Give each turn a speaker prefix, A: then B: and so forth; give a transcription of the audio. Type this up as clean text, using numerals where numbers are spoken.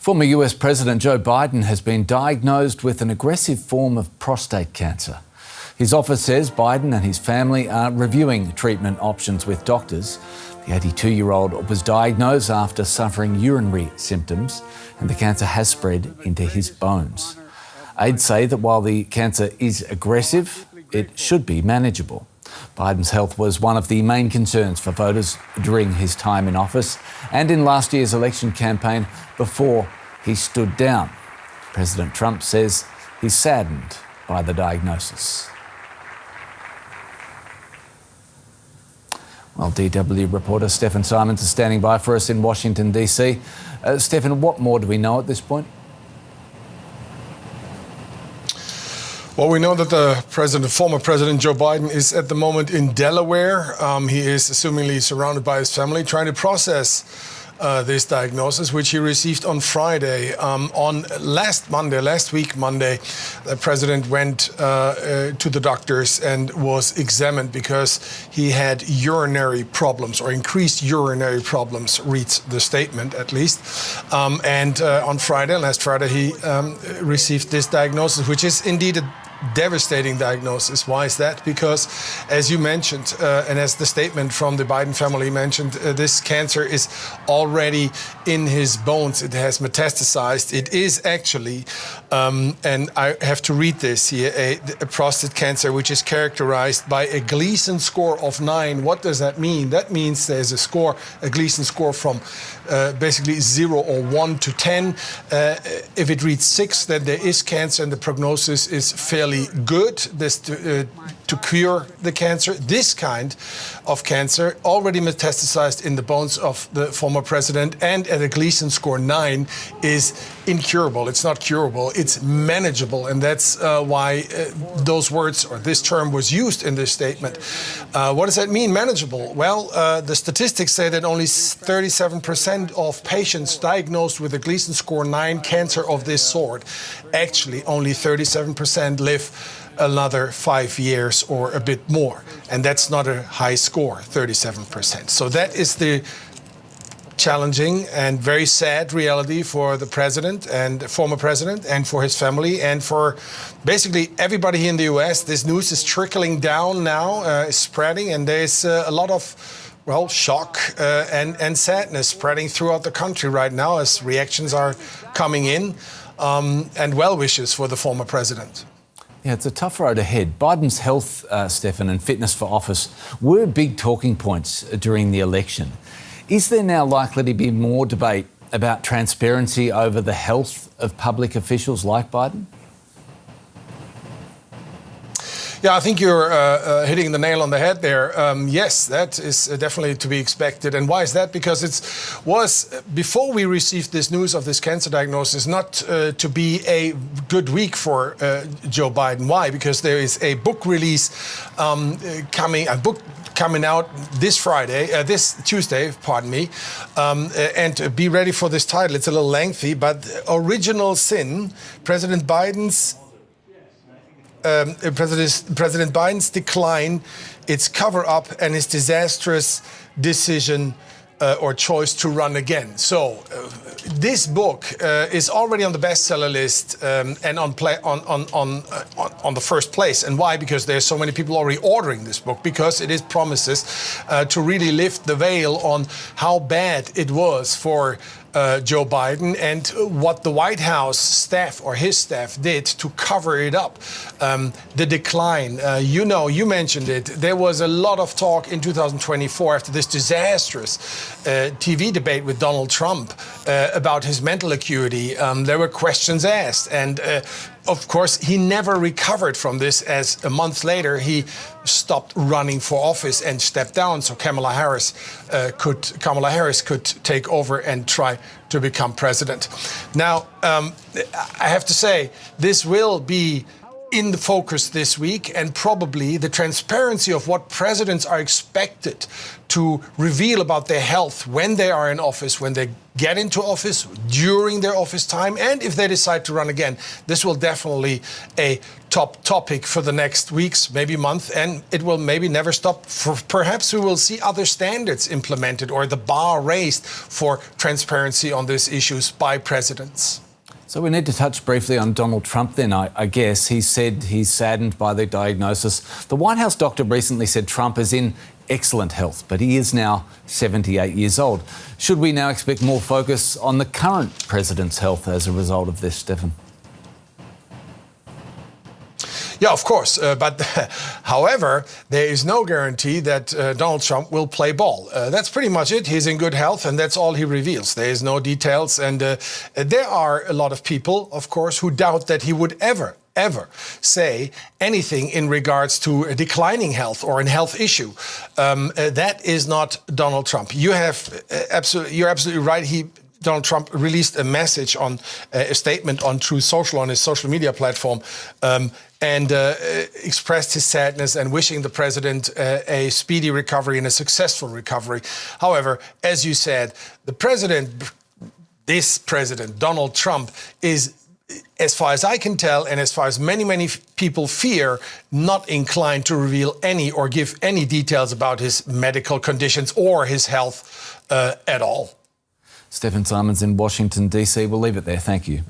A: Former US President Joe Biden has been diagnosed with an aggressive form of prostate cancer. His office says Biden and his family are reviewing treatment options with doctors. The 82-year-old was diagnosed after suffering urinary symptoms, and the cancer has spread into his bones. Aides say that while the cancer is aggressive, it should be manageable. Biden's health was one of the main concerns for voters during his time in office and in last year's election campaign before he stood down. President Trump says he's saddened by the diagnosis. Well, DW reporter Stefan is standing by for us in Washington, D.C. Stefan, what more do we know at this point?
B: Well, we know that the former President Joe Biden is at the moment in Delaware. He is assumingly surrounded by his family, trying to process this diagnosis, which he received on Friday. Last week, Monday, the president went to the doctors and was examined because he had urinary problems, or increased urinary problems, reads the statement at least. Last Friday, he received this diagnosis, which is indeed a devastating diagnosis. Why is that? Because, as you mentioned, and as the statement from the Biden family mentioned, this cancer is already in his bones. It has metastasized. It is actually, and I have to read this here, a prostate cancer which is characterized by a Gleason score of 9. What does that mean? That means there's a Gleason score from basically 0 or 1 to 10. If it reads 6, then there is cancer, and the prognosis is fairly good to cure the cancer. This kind of cancer already metastasized in the bones of the former president, and at a Gleason score 9 is incurable. It's not curable, it's manageable, and that's why those words, or this term, was used in this statement. What does that mean, manageable? Well, the statistics say that only 37% of patients diagnosed with a Gleason score 9 cancer of this sort, actually only 37% live another 5 years or a bit more. And that's not a high score, 37%. So that is the challenging and very sad reality for the president and former president, and for his family, and for basically everybody here in the US. This news is trickling down now, is spreading, and there's a lot of shock and sadness spreading throughout the country right now as reactions are coming in, and well wishes for the former president.
A: Yeah, it's a tough road ahead. Biden's health, Stefan, and fitness for office were big talking points during the election. Is there now likely to be more debate about transparency over the health of public officials like Biden?
B: Yeah, I think you're hitting the nail on the head there. Yes, that is definitely to be expected. And why is that? Because it was, before we received this news of this cancer diagnosis, not to be a good week for Joe Biden. Why? Because there is a book release coming out this Tuesday, and be ready for this title. It's a little lengthy, but Original Sin, President Biden's decline, its cover-up, and his disastrous decision or choice to run again. So this book is already on the bestseller list and on the first place. And why? Because there's so many people already ordering this book, because it promises to really lift the veil on how bad it was for Joe Biden and what the White House staff, or his staff, did to cover it up. The decline, you mentioned it. There was a lot of talk in 2024 after this disastrous TV debate with Donald Trump about his mental acuity. There were questions asked, and of course, he never recovered from this, as a month later he stopped running for office and stepped down, so Kamala Harris could take over and try to become president. Now, I have to say, this will be in the focus this week, and probably the transparency of what presidents are expected to reveal about their health when they are in office, when they get into office, during their office time, and if they decide to run again. This will definitely a top topic for the next weeks, maybe month, and it will maybe never stop. Perhaps we will see other standards implemented or the bar raised for transparency on these issues by presidents.
A: So we need to touch briefly on Donald Trump then, I guess. He said he's saddened by the diagnosis. The White House doctor recently said Trump is in excellent health, but he is now 78 years old. Should we now expect more focus on the current president's health as a result of this, Stefan?
B: Yeah, of course. But however, there is no guarantee that Donald Trump will play ball. That's pretty much it. He's in good health, and that's all he reveals. There is no details. And there are a lot of people, of course, who doubt that he would ever say anything in regards to a declining health or a health issue. That is not Donald Trump. You're absolutely right. Donald Trump released a message on a statement on Truth Social, on his social media platform, and expressed his sadness and wishing the president a speedy recovery and a successful recovery. However, as you said, this president, Donald Trump, is, as far as I can tell, and as far as many people fear, not inclined to reveal any or give any details about his medical conditions or his health at all.
A: Stefan Simons in Washington, D.C. We'll leave it there. Thank you.